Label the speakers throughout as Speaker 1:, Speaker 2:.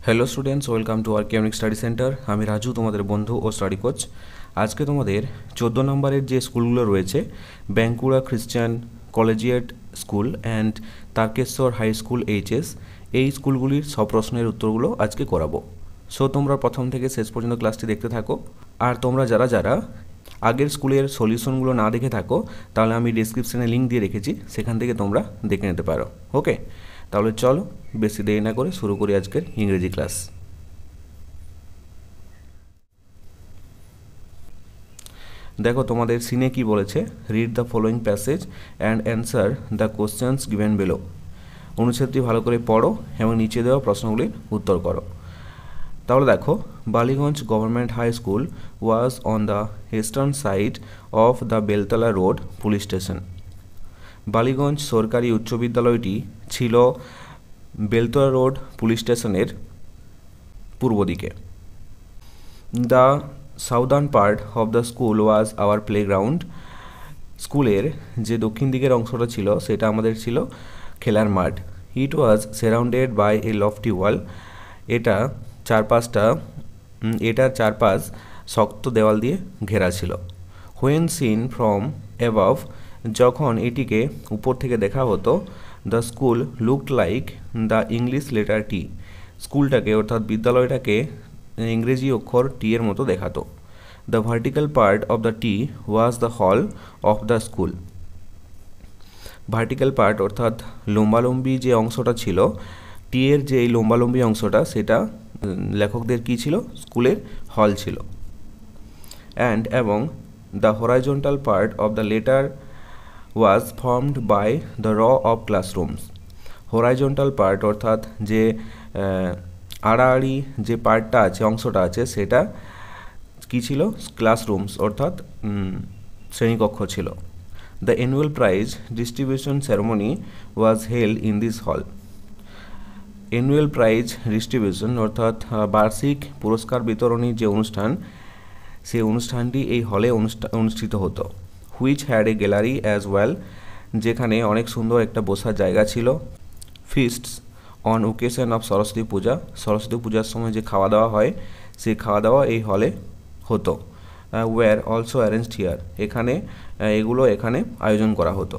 Speaker 1: Hello students, welcome to R chemic study centre. আমি রাজু, তোমাদের বন্ধু ও স্টাডি কোচ। আজকে তোমাদের 14 নম্বরের যে স্কুলগুলো রয়েছে, Bankura Christian collegiate school and Tarakeswar high school HS, এই স্কুলগুলির সব প্রশ্নের উত্তরগুলো আজকে করাবো। সো তোমরা প্রথম থেকে শেষ পর্যন্ত ক্লাসটি দেখতে থাকো। আর তোমরা যারা যারা আগের স্কুলের সলিউশনগুলো না দেখে থাকো, তাহলে আমি ডিসক্রিপশানে লিঙ্ক দিয়ে রেখেছি, সেখান থেকে তোমরা দেখে নিতে পারো। ওকে, তাহলে চলো বেশি দেরি না করে শুরু করি আজকের ইংরেজি ক্লাস। দেখো তোমাদের সিনে কি বলেছে, read the following passage and answer the questions given below. অনুচ্ছেদটি ভালো করে পড়ো এবং নিচে দেওয়া প্রশ্নগুলির উত্তর করো। তাহলে দেখো, Ballygunge government high school was on the eastern side of the Beltala road police station. Ballygunge সরকারি উচ্চ বিদ্যালয়টি ছিল বেলতলা রোড পুলিশ স্টেশনের পূর্ব দিকে। The southern part of the school was our playground. স্কুলের যে দক্ষিণ দিকের অংশটা ছিল সেটা আমাদের ছিল খেলার মাঠ। ইট ওয়াজ সারাউন্ডেড বাই এ লফটি ওয়াল। এটার চারপাশ শক্ত দেওয়াল দিয়ে ঘেরা ছিল। হোয়েন সিন ফ্রম অ্যাবাভ, যখন এটিকে উপর থেকে দেখা হতো, the school looked like the English letter T. স্কুলটাকে অর্থাৎ বিদ্যালয়টাকে ইংরেজি অক্ষর টি এর মতো দেখাতো। The vertical part of the T was the hall of the school. Vertical part অর্থাৎ লম্বালম্বি যে অংশটা ছিল, টি এর যে এই লম্বালম্বি অংশটা, সেটা লেখকদের কী ছিল? স্কুলের হল ছিল। এবং the horizontal part of the letter was formed by the row of classrooms. Horizontal part অর্থাৎ যে আড়াআড়ি যে পার্টটা আছে, অংশটা আছে, সেটা কী ছিল? ক্লাসরুমস অর্থাৎ শ্রেণীকক্ষ ছিল। The annual prize distribution ceremony was held in this হল। অ্যানুয়াল প্রাইজ ডিস্ট্রিবিউশন অর্থাৎ বার্ষিক পুরস্কার বিতরণী যে অনুষ্ঠান, সেই অনুষ্ঠানটি এই হলে অনুষ্ঠিত হতো। Which had a gallery as well, যেখানে অনেক সুন্দর একটা বসার জায়গা ছিল। ফিস্টস অন ওকেশন অফ সরস্বতী পূজা, সরস্বতী পূজার সময় যে খাওয়া দাওয়া হয়, সেই খাওয়া দাওয়া এই হলে হতো। ওয়্যার অলসো অ্যারেঞ্জড হিয়ার, এগুলো এখানে আয়োজন করা হতো।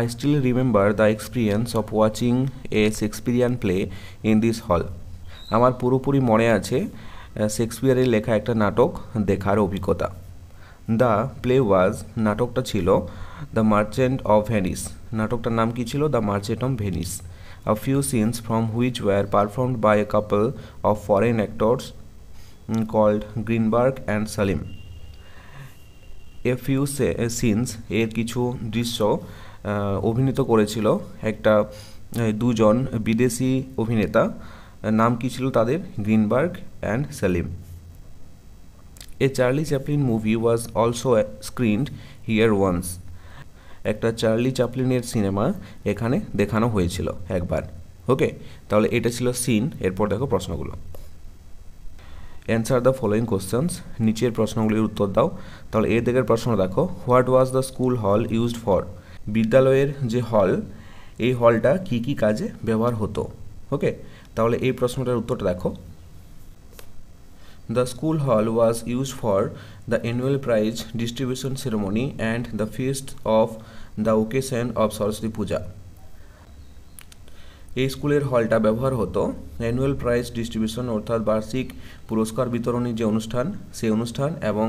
Speaker 1: I still remember the experience of watching a Shakespearean play in this hall. আমার পুরোপুরি মনে আছে শেক্সপিয়ারের লেখা একটা নাটক দেখার অভিজ্ঞতা। দ্য প্লে ওয়াজ, নাটকটা ছিল দ্য মার্চেন্ট অফ ভেনিস। নাটকটার নাম কি ছিল? The merchant of Venice. A few scenes from which were performed by a couple of foreign actors called Greenberg and Salim. A few scenes, এর কিছু দৃশ্য অভিনীত করেছিল দুজন বিদেশি অভিনেতা। নাম কি ছিল তাদের? Greenberg and Selim. A Charlie Chaplin movie was also screened here once. একটা চার্লি চ্যাপলিনের সিনেমা এখানে দেখানো হয়েছিল একবার। ওকে, তাহলে এটা ছিল সিন। এরপর দেখো প্রশ্নগুলো। অ্যান্সার দ্য ফলোয়িং কোশ্চেন্স, নিচের প্রশ্নগুলির উত্তর দাও। তাহলে এর দিকের প্রশ্ন দেখো, হোয়াট ওয়াজ দ্য স্কুল হল ইউজড ফর। বিদ্যালয়ের যে হল, এই হলটা কি কি কাজে ব্যবহার হতো? ওকে, তাহলে এই প্রশ্নটার উত্তরটা দেখো। The school hall was used for the annual prize distribution ceremony and the feast of the occasion of Saraswati Puja. এই স্কুলের হলটা ব্যবহার হতো অ্যানুয়াল প্রাইজ ডিস্ট্রিবিউশন অর্থাৎ বার্ষিক পুরস্কার বিতরণী যে অনুষ্ঠান, সেই অনুষ্ঠান এবং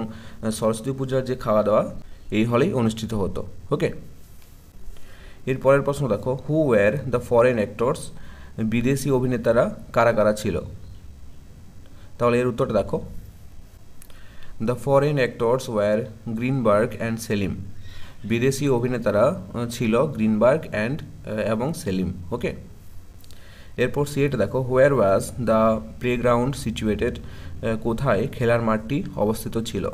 Speaker 1: সরস্বতী পূজার যে খাওয়া দাওয়া এই হলেই অনুষ্ঠিত হতো। ওকে, এর পরের প্রশ্ন দেখো, who were the foreign actors. বিদেশি অভিনেতারা কারা কারা ছিল? তাহলে এর উত্তরটা দেখো। The foreign actors were Greenberg and Selim. বিদেশি অভিনেতারা ছিল গ্রিনবার্গ এবং সেলিম। ওকে, এরপর সিএটা দেখো, হোয়ার ওয়াজ দ্য প্লেগ্রাউন্ড সিচুয়েটেড। কোথায় খেলার মাঠটি অবস্থিত ছিল?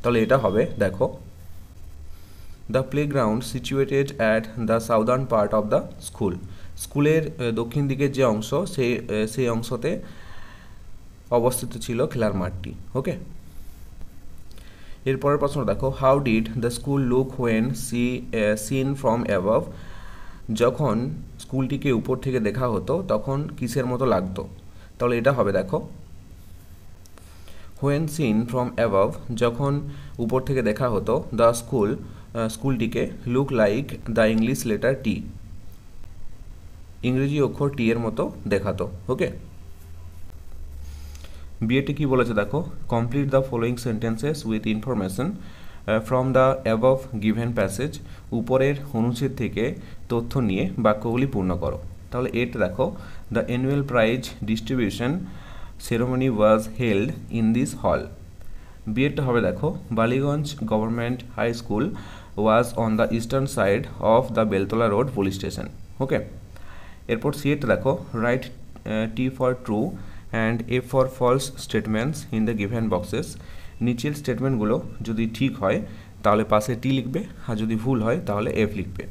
Speaker 1: তাহলে এটা হবে, দেখো, the playground situated at the southern part of the school. স্কুলের দক্ষিণ দিকের যে অংশ, সেই অংশতে অবস্থিত ছিল খেলার মাঠটি। ওকে, এরপরের প্রশ্ন দেখো, how did the school look when seen from above. যখন স্কুলটিকে উপর থেকে দেখা হতো তখন কিসের মতো লাগতো? তাহলে এটা হবে দেখো হোয়েন সিন ফ্রম অ্যাবভ, যখন উপর থেকে দেখা হতো, দ্য স্কুলটিকে look like the English letter T, ইংরেজি অক্ষর টি এর মতো দেখাতো। ওকে, বিএটি কি বলেছে দেখো, complete the following sentences with information from the above given passage, উপরের অনুচ্ছেদ থেকে তথ্য নিয়ে বাক্যগুলি পূর্ণ করো। তাহলে এটা দেখো, the annual prize distribution ceremony was held in this hall. বিএডটা হবে দেখো, Ballygunge government high school was on the eastern side of the Beltala road police station. Okay, এরপর সিএটা দেখো, write T for true and A for false statements in the given boxes. নিচের স্টেটমেন্টগুলো যদি ঠিক হয় তাহলে পাশে টি লিখবে, আর যদি ভুল হয় তাহলে এফ লিখবে।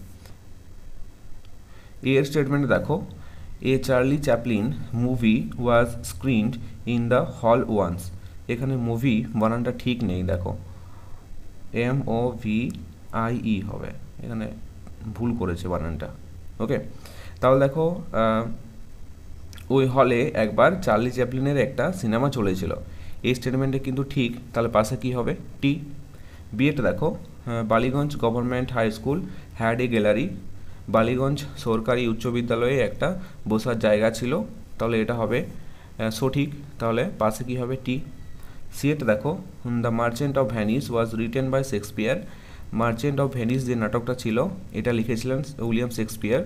Speaker 1: এর স্টেটমেন্টে দেখো, a Charlie Chaplin movie was screened in the hall once. এখানে মুভি বানানটা ঠিক নেই, দেখো MOVIE হবে, এখানে ভুল করেছে বানানটা। ওকে, তাহলে দেখো ওই হলে একবার চার্লি চ্যাপলিনের একটা সিনেমা চলেছিল, এই স্টেটমেন্টে কিন্তু ঠিক, তাহলে পাশে কি হবে টি। বিএটা দেখো, Ballygunge government high school had a gallery, Ballygunge সরকারি উচ্চ বিদ্যালয়ে একটা বসার জায়গা ছিল, তাহলে এটা হবে সঠিক, তাহলে পাশে কি হবে টি। সিএটা দেখো, the merchant of Venice was written by Shakespeare, merchant of Venice যে নাটকটা ছিল এটা লিখেছিলেন উইলিয়াম শেক্সপিয়ার,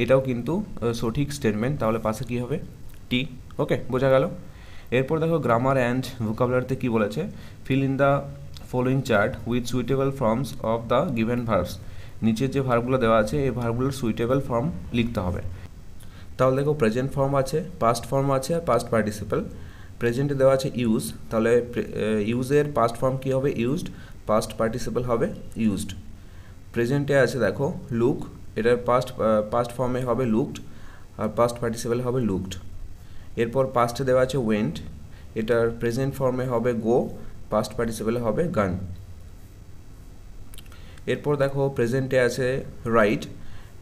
Speaker 1: এটাও কিন্তু সঠিক স্টেটমেন্ট, তাহলে পাশে কী হবে টি। ওকে, বোঝা গেল। এরপর দেখো গ্রামার অ্যান্ড ভোকাবুলারিতে কী বলেছে, fill in the following chart with suitable forms of the given verbs. নিচের যে ভার্বগুলো দেওয়া আছে এই ভার্বগুলোর সুইটেবল ফর্ম লিখতে হবে। তাহলে দেখো প্রেজেন্ট ফর্ম আছে, পাস্ট ফর্ম আছে, আর পাস্ট পার্টিসিপল। প্রেজেন্টে দেওয়া আছে ইউজ, তাহলে ইউজের পাস্ট ফর্ম কী হবে ইউজড, পাস্ট পার্টিসিপল হবে ইউজড। প্রেজেন্টে আছে দেখো লুক, এটার পাস্ট ফর্মে হবে লুকড, আর পাস্ট পার্টিসিপল হবে লুকড। এরপর পাস্টে দেওয়া আছে ওয়েন্ট, এটার প্রেজেন্ট ফর্মে হবে গো, পাস্ট পার্টিসিপলে হবে গান। এরপর দেখো প্রেজেন্টে আছে রাইট,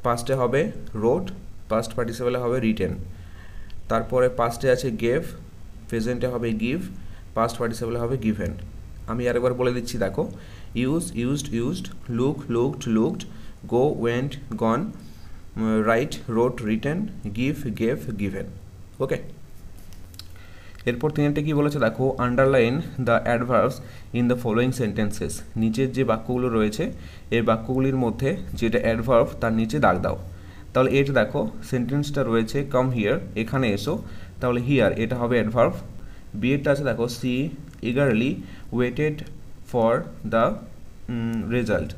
Speaker 1: পাস্টে হবে রোড, পাস্ট পার্টিসিপলে হবে রিটেন। তারপরে পাস্টে আছে গেভ, প্রেজেন্টে হবে গিভ, পাস্ট পার্টিসিপলে হবে গিভেন। আমি আরেকবার বলে দিচ্ছি দেখো, use used used, look looked looked, go went gone, write wrote written, give gave given. Okay, এরপর তিনটে কী বলেছে দেখো, underline the adverbs in the following sentences. নিচের যে বাক্যগুলো রয়েছে এই বাক্যগুলির মধ্যে যেটা অ্যাডভার্ব তার নিচে দাগ দাও। তাহলে এটা দেখো সেন্টেন্সটা রয়েছে কাম হিয়ার, এখানে এসো, তাহলে হিয়ার এটা হবে অ্যাডভার্ব। বিএডটা আছে দেখো, she eagerly waited for the result,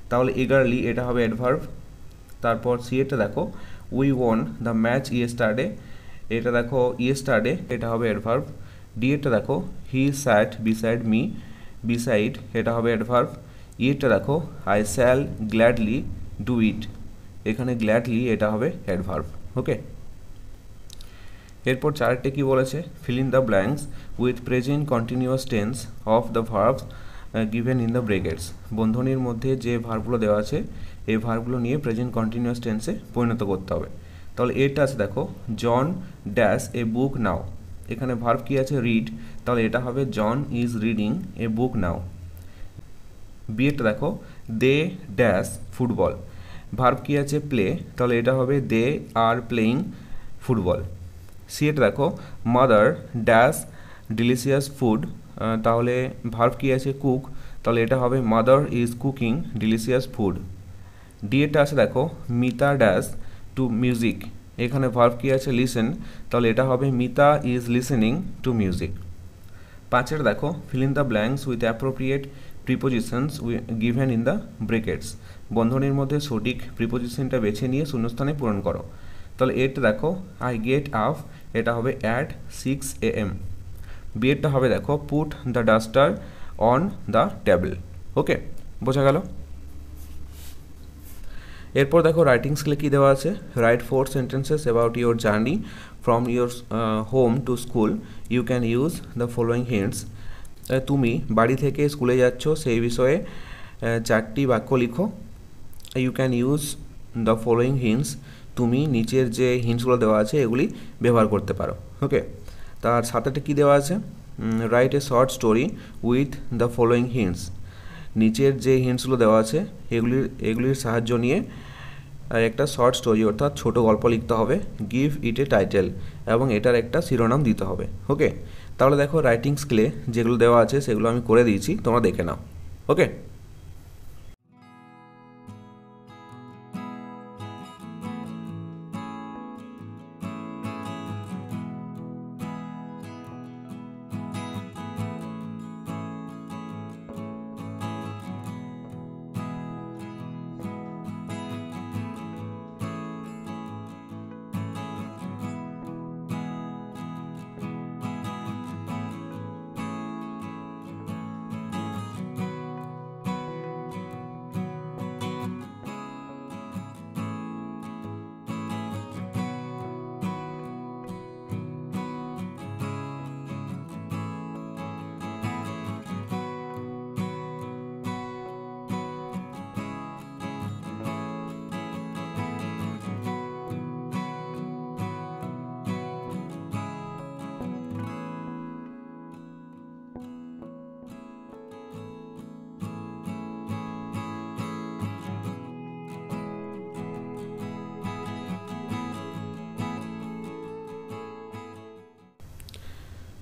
Speaker 1: তাহলে ইগারলি এটা হবে অ্যাডভার্ব। তারপর সি এটা দেখো, we won the match yesterday, এটা দেখো ইয়েস্টারডে এটা হবে অ্যাডভার্ব। ডি এটা দেখো, he sat beside me, beside এটা হবে অ্যাডভার্ব। ইটা দেখো, I shall gladly do it, এখানে গ্ল্যাডলি এটা হবে অ্যাডভার্ব। ওকে, এরপর চারটে কি বলেছে, fill in the blanks with present continuous tense of the verbs given in the brackets. বন্ধনীর মধ্যে যে ভার্বগুলো দেওয়া আছে এই ভার্বগুলো নিয়ে প্রেজেন্ট কন্টিনিউয়াস টেন্সে পরিণত করতে হবে। তাহলে এটা আছে দেখো, জন ড্যাশ এ বুক নাও, এখানে ভার্ব কি আছে রিড, তাহলে এটা হবে জন ইজ রিডিং এ বুক নাও। বিএটা দেখো, দে ড্যাশ ফুটবল, ভার্ব কি আছে প্লে, তাহলে এটা হবে দে আর প্লেয়িং ফুটবল। সি এটা দেখো, মাদার ড্যাশ ডিলিশিয়াস ফুড, তাহলে ভার্ব কি আছে কুক, তাহলে এটা হবে mother is cooking delicious food. D এটা আছে দেখো, মিতা ড্যাশ টু মিউজিক, এখানে ভার্ব কি আছে লিসেন, তাহলে এটা হবে Mita is listening to music. পাঁচের দেখো, fill in the blanks with appropriate prepositions given in the brackets. বন্ধনীর মধ্যে সঠিক প্রিপোজিশনটা বেছে নিয়ে শূন্যস্থানে পূরণ করো। তাহলে এটা দেখো, আই গেট আপ, এটা হবে অ্যাট 6 AM। বিএডটা হবে দেখো, put the duster on the table. Okay, বোঝা গেল। এরপর দেখো রাইটিং স্কিলে কী দেওয়া আছে, write 4 sentences about your journey from your home to school, you can use the following hints. তুমি বাড়ি থেকে স্কুলে যাচ্ছ সেই বিষয়ে 4টি বাক্য লিখো। You can use the following hints, তুমি নিচের যে হিন্টসগুলো দেওয়া আছে এগুলি ব্যবহার করতে পারো। ওকে, তার সাথেটা কী দেওয়া আছে, write a short story with the following hints. নিচের যে হিন্টসগুলো দেওয়া আছে এগুলির সাহায্য নিয়ে একটা শর্ট স্টোরি অর্থাৎ ছোট গল্প লিখতে হবে। গিভ ইট এ টাইটেল, এবং এটার একটা শিরোনাম দিতে হবে। ওকে, তাহলে দেখো রাইটিং স্কিলে যেগুলো দেওয়া আছে সেগুলো আমি করে দিয়েছি, তোমরা দেখে নাও। ওকে,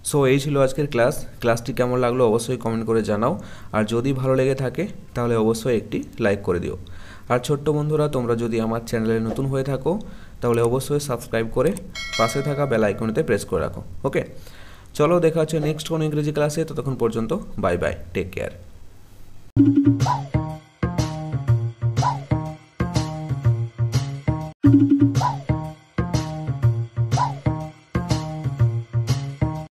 Speaker 1: সো এই ছিল আজকের ক্লাসটি কেমন লাগলো অবশ্যই কমেন্ট করে জানাও, আর যদি ভালো লেগে থাকে তাহলে অবশ্যই একটি লাইক করে দিও। আর ছোট্ট বন্ধুরা, তোমরা যদি আমার চ্যানেলে নতুন হয়ে থাকো তাহলে অবশ্যই সাবস্ক্রাইব করে পাশে থাকা বেল আইকনটিতে প্রেস করে রাখো। ওকে, চলো দেখা হচ্ছে নেক্সট কোনো ইংরেজি ক্লাসে। ততক্ষণ পর্যন্ত বাই বাই, টেক কেয়ার।